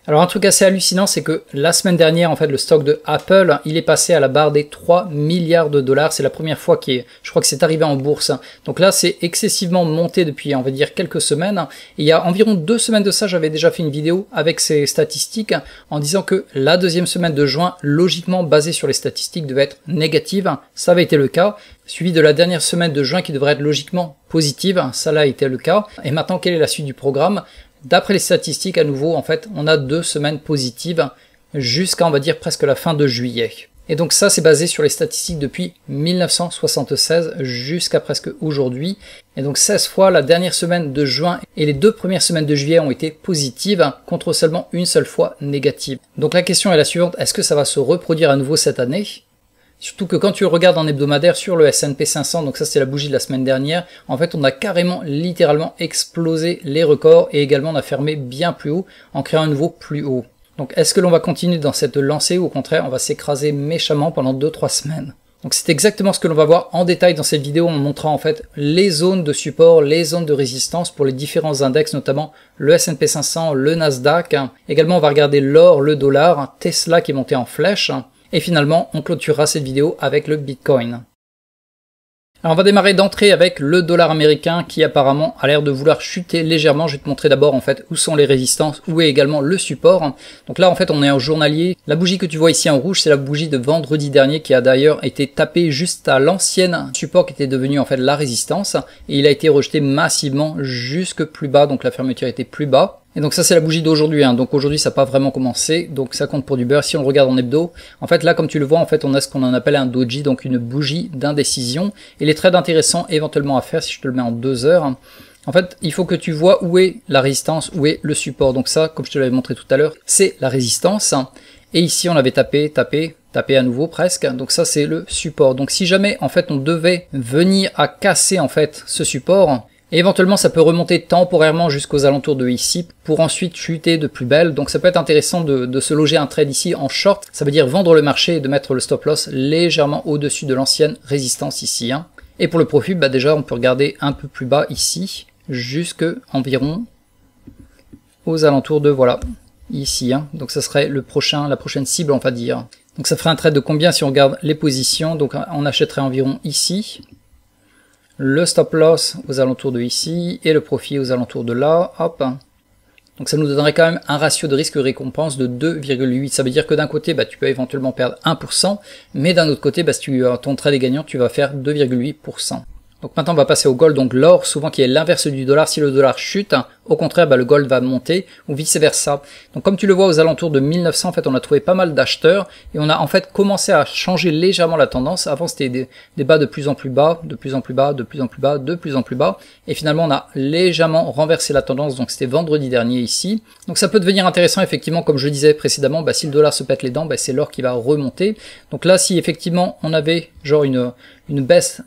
Alors un truc assez hallucinant, c'est que la semaine dernière, en fait, le stock de Apple, il est passé à la barre des 3 milliards de dollars. C'est la première fois je crois que c'est arrivé en bourse. Donc là, c'est excessivement monté depuis, on va dire, quelques semaines. Et il y a environ 2 semaines de ça, j'avais déjà fait une vidéo avec ces statistiques en disant que la deuxième semaine de juin, logiquement basée sur les statistiques, devait être négative. Ça avait été le cas. Suivi de la dernière semaine de juin qui devrait être logiquement positive. Ça a été le cas. Et maintenant, quelle est la suite du programme ? D'après les statistiques, à nouveau, en fait, on a 2 semaines positives jusqu'à, on va dire, presque la fin de juillet. Et donc ça, c'est basé sur les statistiques depuis 1976 jusqu'à presque aujourd'hui. Et donc 16 fois, la dernière semaine de juin et les 2 premières semaines de juillet ont été positives contre seulement une seule fois négative. Donc la question est la suivante, est-ce que ça va se reproduire à nouveau cette année ? Surtout que quand tu regardes en hebdomadaire sur le S&P 500, donc ça c'est la bougie de la semaine dernière, en fait on a carrément littéralement explosé les records et également on a fermé bien plus haut en créant un nouveau plus haut. Donc est-ce que l'on va continuer dans cette lancée ou au contraire on va s'écraser méchamment pendant 2-3 semaines ? Donc c'est exactement ce que l'on va voir en détail dans cette vidéo en montrant en fait les zones de support, les zones de résistance pour les différents index, notamment le S&P 500, le Nasdaq. Également on va regarder l'or, le dollar, Tesla qui est monté en flèche. Et finalement, on clôturera cette vidéo avec le Bitcoin. Alors on va démarrer d'entrée avec le dollar américain qui apparemment a l'air de vouloir chuter légèrement. Je vais te montrer d'abord en fait où sont les résistances, où est également le support. Donc là en fait on est en journalier. La bougie que tu vois ici en rouge c'est la bougie de vendredi dernier qui a d'ailleurs été tapée juste à l'ancienne support qui était devenu en fait la résistance. Et il a été rejeté massivement jusque plus bas, donc la fermeture était plus bas. Et donc ça c'est la bougie d'aujourd'hui, donc aujourd'hui ça n'a pas vraiment commencé, donc ça compte pour du beurre. Si on le regarde en hebdo, en fait là comme tu le vois, en fait on a ce qu'on en appelle un doji, donc une bougie d'indécision. Et les trades intéressants éventuellement à faire si je te le mets en 2 heures, en fait il faut que tu vois où est la résistance, où est le support. Donc ça, comme je te l'avais montré tout à l'heure, c'est la résistance. Et ici on avait tapé à nouveau presque, donc ça c'est le support. Donc si jamais en fait on devait venir à casser en fait ce support, et éventuellement ça peut remonter temporairement jusqu'aux alentours de ici pour ensuite chuter de plus belle. Donc ça peut être intéressant de se loger un trade ici en short. Ça veut dire vendre le marché et de mettre le stop loss légèrement au-dessus de l'ancienne résistance ici. Et pour le profit, déjà on peut regarder un peu plus bas ici, jusque environ aux alentours de voilà, ici. Donc ça serait la prochaine cible on va dire. Donc ça ferait un trade de combien si on regarde les positions? Donc on achèterait environ ici. Le stop loss aux alentours de ici et le profit aux alentours de là, hop. Donc ça nous donnerait quand même un ratio de risque-récompense de 2,8. Ça veut dire que d'un côté, tu peux éventuellement perdre 1%, mais d'un autre côté, si ton trade est gagnant, tu vas faire 2,8%. Donc maintenant on va passer au gold, donc l'or souvent qui est l'inverse du dollar. Si le dollar chute, au contraire le gold va monter ou vice versa. Donc comme tu le vois aux alentours de 1900 en fait on a trouvé pas mal d'acheteurs et on a en fait commencé à changer légèrement la tendance. Avant c'était des bas de plus en plus bas, de plus en plus bas, de plus en plus bas, de plus en plus bas et finalement on a légèrement renversé la tendance, donc c'était vendredi dernier ici. Donc ça peut devenir intéressant effectivement comme je disais précédemment, si le dollar se pète les dents, c'est l'or qui va remonter. Donc là si effectivement on avait genre une baisse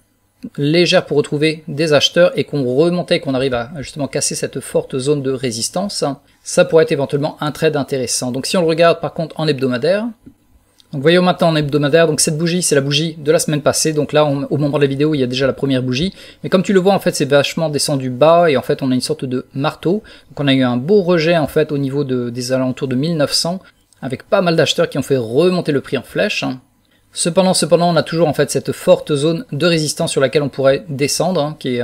légère pour retrouver des acheteurs et qu'on remontait, qu'on arrive à justement casser cette forte zone de résistance, ça pourrait être éventuellement un trade intéressant. Donc si on le regarde par contre en hebdomadaire, donc voyons maintenant en hebdomadaire, donc cette bougie c'est la bougie de la semaine passée, donc là au moment de la vidéo il y a déjà la première bougie, mais comme tu le vois en fait c'est vachement descendu bas et en fait on a une sorte de marteau, donc on a eu un beau rejet en fait au niveau des alentours de 1900 avec pas mal d'acheteurs qui ont fait remonter le prix en flèche. Cependant, on a toujours en fait cette forte zone de résistance sur laquelle on pourrait descendre, qui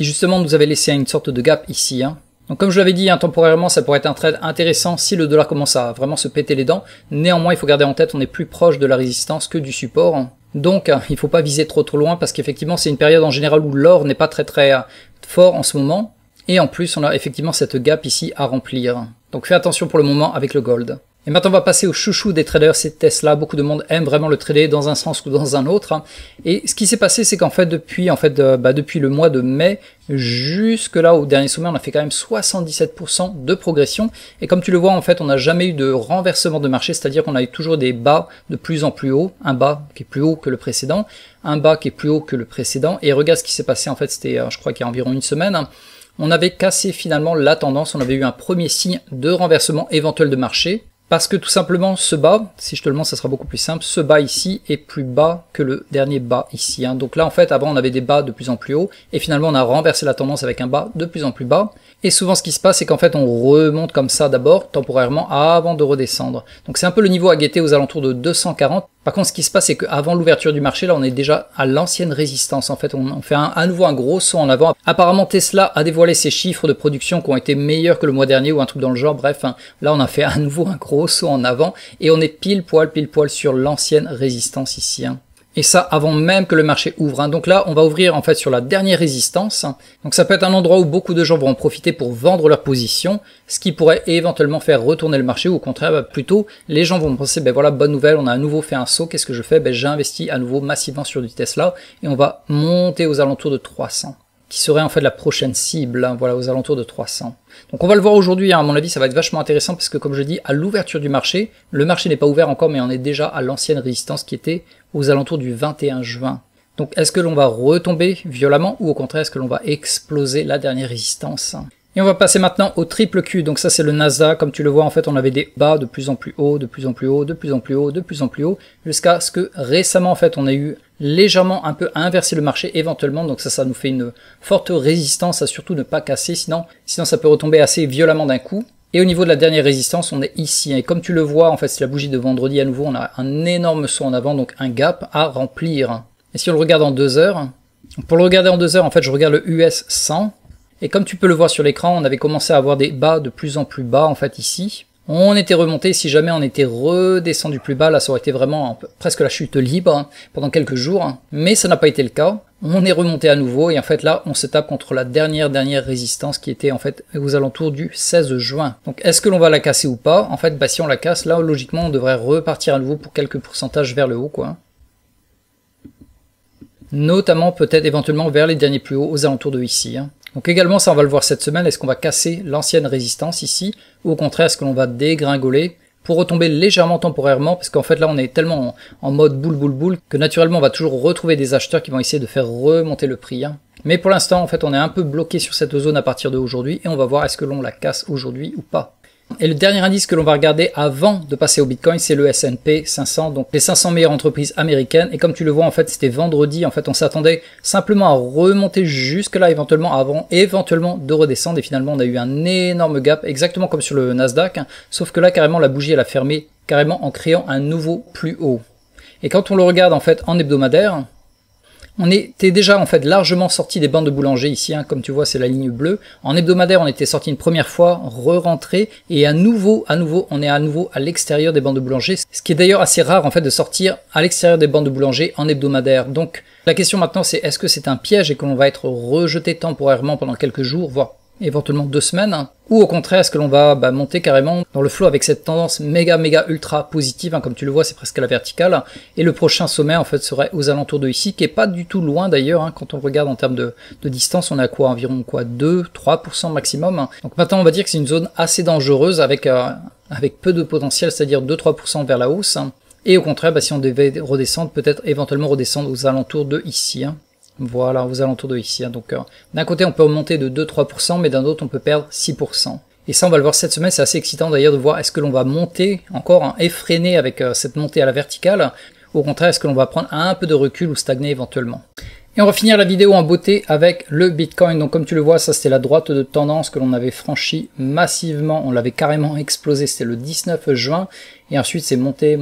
justement nous avait laissé une sorte de gap ici. Donc comme je l'avais dit, temporairement, ça pourrait être un trade intéressant si le dollar commence à vraiment se péter les dents. Néanmoins, il faut garder en tête, on est plus proche de la résistance que du support. Donc, il ne faut pas viser trop loin parce qu'effectivement, c'est une période en général où l'or n'est pas très fort en ce moment. Et en plus, on a effectivement cette gap ici à remplir. Donc fais attention pour le moment avec le gold. Et maintenant on va passer au chouchou des traders, c'est Tesla. Beaucoup de monde aime vraiment le trader dans un sens ou dans un autre. Et ce qui s'est passé, c'est qu'en fait depuis le mois de mai jusque là au dernier sommet, on a fait quand même 77% de progression. Et comme tu le vois, en fait, on n'a jamais eu de renversement de marché, c'est-à-dire qu'on a eu toujours des bas de plus en plus haut, un bas qui est plus haut que le précédent, un bas qui est plus haut que le précédent. Et regarde ce qui s'est passé, en fait, c'était, je crois qu'il y a environ une semaine. On avait cassé finalement la tendance, on avait eu un premier signe de renversement éventuel de marché. Parce que tout simplement ce bas, si je te le montre ça sera beaucoup plus simple, ce bas ici est plus bas que le dernier bas ici. Donc là en fait avant on avait des bas de plus en plus haut et finalement on a renversé la tendance avec un bas de plus en plus bas. Et souvent ce qui se passe c'est qu'en fait on remonte comme ça d'abord temporairement avant de redescendre. Donc c'est un peu le niveau à guetter aux alentours de 240. Par contre ce qui se passe c'est qu'avant l'ouverture du marché là on est déjà à l'ancienne résistance. En fait on fait à nouveau un gros saut en avant. Apparemment Tesla a dévoilé ses chiffres de production qui ont été meilleurs que le mois dernier ou un truc dans le genre. Bref là on a fait à nouveau un gros saut en avant et on est pile poil sur l'ancienne résistance ici. Et ça avant même que le marché ouvre. Donc là, on va ouvrir en fait sur la dernière résistance. Donc ça peut être un endroit où beaucoup de gens vont en profiter pour vendre leur position, ce qui pourrait éventuellement faire retourner le marché, ou au contraire, plutôt, les gens vont penser, ben voilà, bonne nouvelle, on a à nouveau fait un saut, qu'est-ce que je fais? Ben j'investis à nouveau massivement sur du Tesla, et on va monter aux alentours de 300. Qui serait en fait la prochaine cible, voilà, aux alentours de 300. Donc on va le voir aujourd'hui, à mon avis ça va être vachement intéressant parce que comme je dis, à l'ouverture du marché, le marché n'est pas ouvert encore mais on est déjà à l'ancienne résistance qui était aux alentours du 21 juin. Donc est-ce que l'on va retomber violemment ou au contraire est-ce que l'on va exploser la dernière résistance? Et on va passer maintenant au triple Q, donc ça c'est le Nasdaq, comme tu le vois en fait on avait des bas de plus en plus haut, de plus en plus haut, de plus en plus haut, de plus en plus haut, jusqu'à ce que récemment en fait on a eu légèrement un peu à inverser le marché éventuellement, donc ça nous fait une forte résistance à surtout ne pas casser, sinon ça peut retomber assez violemment d'un coup. Et au niveau de la dernière résistance, on est ici, et comme tu le vois en fait c'est la bougie de vendredi à nouveau, on a un énorme saut en avant, donc un gap à remplir. Et si on le regarde en 2 heures, pour le regarder en 2 heures en fait je regarde le US 100, et comme tu peux le voir sur l'écran, on avait commencé à avoir des bas de plus en plus bas en fait ici. On était remonté, si jamais on était redescendu plus bas, là ça aurait été vraiment presque la chute libre pendant quelques jours, mais ça n'a pas été le cas. On est remonté à nouveau et en fait là on se tape contre la dernière résistance qui était en fait aux alentours du 16 juin. Donc est-ce que l'on va la casser ou pas? En fait si on la casse, là logiquement on devrait repartir à nouveau pour quelques pourcentages vers le haut quoi. Notamment peut-être éventuellement vers les derniers plus hauts aux alentours de ici. Donc également ça on va le voir cette semaine, est-ce qu'on va casser l'ancienne résistance ici ou au contraire est-ce que l'on va dégringoler pour retomber légèrement temporairement parce qu'en fait là on est tellement en mode boule que naturellement on va toujours retrouver des acheteurs qui vont essayer de faire remonter le prix. Mais pour l'instant en fait on est un peu bloqué sur cette zone à partir d'aujourd'hui et on va voir est-ce que l'on la casse aujourd'hui ou pas. Et le dernier indice que l'on va regarder avant de passer au Bitcoin, c'est le S&P 500, donc les 500 meilleures entreprises américaines. Et comme tu le vois, en fait, c'était vendredi. En fait, on s'attendait simplement à remonter jusque là, éventuellement, avant, éventuellement de redescendre. Et finalement, on a eu un énorme gap, exactement comme sur le Nasdaq. Sauf que là, carrément, la bougie, elle a fermé carrément en créant un nouveau plus haut. Et quand on le regarde, en fait, en hebdomadaire, on était déjà en fait largement sorti des bandes de boulanger ici, comme tu vois c'est la ligne bleue. En hebdomadaire on était sorti une première fois, re-rentré, et à nouveau on est à nouveau à l'extérieur des bandes de boulanger, ce qui est d'ailleurs assez rare en fait de sortir à l'extérieur des bandes de boulanger en hebdomadaire. Donc la question maintenant c'est est-ce que c'est un piège et que l'on va être rejeté temporairement pendant quelques jours, voire éventuellement 2 semaines, ou au contraire est-ce que l'on va monter carrément dans le flow avec cette tendance méga ultra positive, comme tu le vois c'est presque à la verticale, et le prochain sommet en fait serait aux alentours de ici, qui est pas du tout loin d'ailleurs, quand on regarde en termes de distance, on est à quoi, environ 2-3% maximum, donc maintenant on va dire que c'est une zone assez dangereuse avec peu de potentiel, c'est-à-dire 2-3% vers la hausse, et au contraire si on devait redescendre, peut-être éventuellement redescendre aux alentours de ici, Voilà, aux alentours de ici. Donc d'un côté on peut remonter de 2-3%, mais d'un autre on peut perdre 6%. Et ça on va le voir cette semaine, c'est assez excitant d'ailleurs de voir est-ce que l'on va monter encore effréné avec cette montée à la verticale, ou au contraire est-ce que l'on va prendre un peu de recul ou stagner éventuellement. Et on va finir la vidéo en beauté avec le Bitcoin. Donc comme tu le vois, ça c'était la droite de tendance que l'on avait franchie massivement, on l'avait carrément explosé, c'était le 19 juin, et ensuite c'est monté,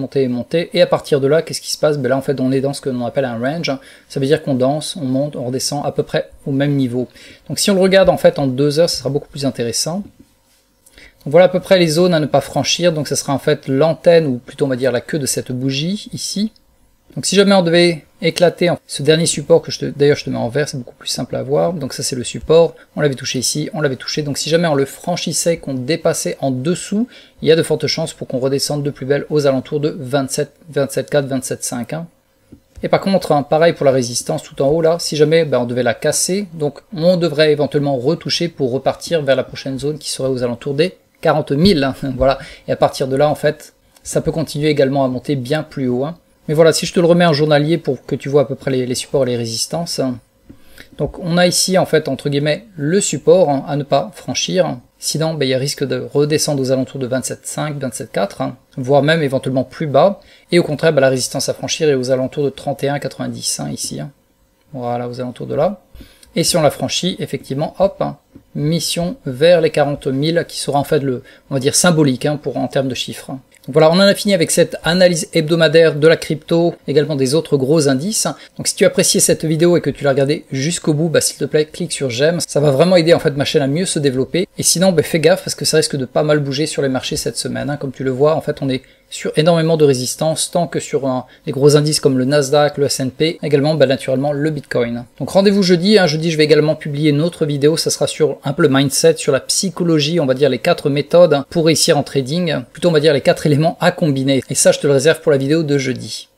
et à partir de là, qu'est-ce qui se passe? Là en fait on est dans ce que l'on appelle un range, ça veut dire qu'on danse, on monte, on redescend à peu près au même niveau. Donc si on le regarde en fait en 2 heures, ça sera beaucoup plus intéressant. Donc voilà à peu près les zones à ne pas franchir, donc ça sera en fait l'antenne, ou plutôt on va dire la queue de cette bougie ici. Donc si jamais on devait éclater ce dernier support que d'ailleurs je te mets en vert, c'est beaucoup plus simple à voir. Donc ça c'est le support, on l'avait touché ici, on l'avait touché. Donc si jamais on le franchissait, qu'on dépassait en dessous, il y a de fortes chances pour qu'on redescende de plus belle aux alentours de 27,4, 27,5. Et par contre, pareil pour la résistance tout en haut là, si jamais on devait la casser, donc on devrait éventuellement retoucher pour repartir vers la prochaine zone qui serait aux alentours des 40 000. Voilà. Et à partir de là en fait, ça peut continuer également à monter bien plus haut. Mais voilà, si je te le remets en journalier pour que tu vois à peu près les supports et les résistances. Donc on a ici en fait entre guillemets le support à ne pas franchir. Sinon, il y a risque de redescendre aux alentours de 27,5, 27,4, hein, voire même éventuellement plus bas. Et au contraire, la résistance à franchir est aux alentours de 31,90 hein, ici. Hein. Voilà, aux alentours de là. Et si on la franchit, effectivement, hop, hein, mission vers les 40 000 qui sera en fait on va dire symbolique hein, en termes de chiffres. Donc voilà, on en a fini avec cette analyse hebdomadaire de la crypto, également des autres gros indices. Donc si tu as apprécié cette vidéo et que tu l'as regardée jusqu'au bout, s'il te plaît, clique sur j'aime. Ça va vraiment aider en fait ma chaîne à mieux se développer. Et sinon, fais gaffe parce que ça risque de pas mal bouger sur les marchés cette semaine. Hein. Comme tu le vois, en fait, on est sur énormément de résistance, tant que sur des gros indices comme le Nasdaq, le S&P, également naturellement le Bitcoin. Donc rendez-vous jeudi, hein. Jeudi je vais également publier une autre vidéo, ça sera sur un peu le mindset, sur la psychologie, on va dire les 4 méthodes pour réussir en trading, plutôt on va dire les 4 éléments à combiner. Et ça je te le réserve pour la vidéo de jeudi.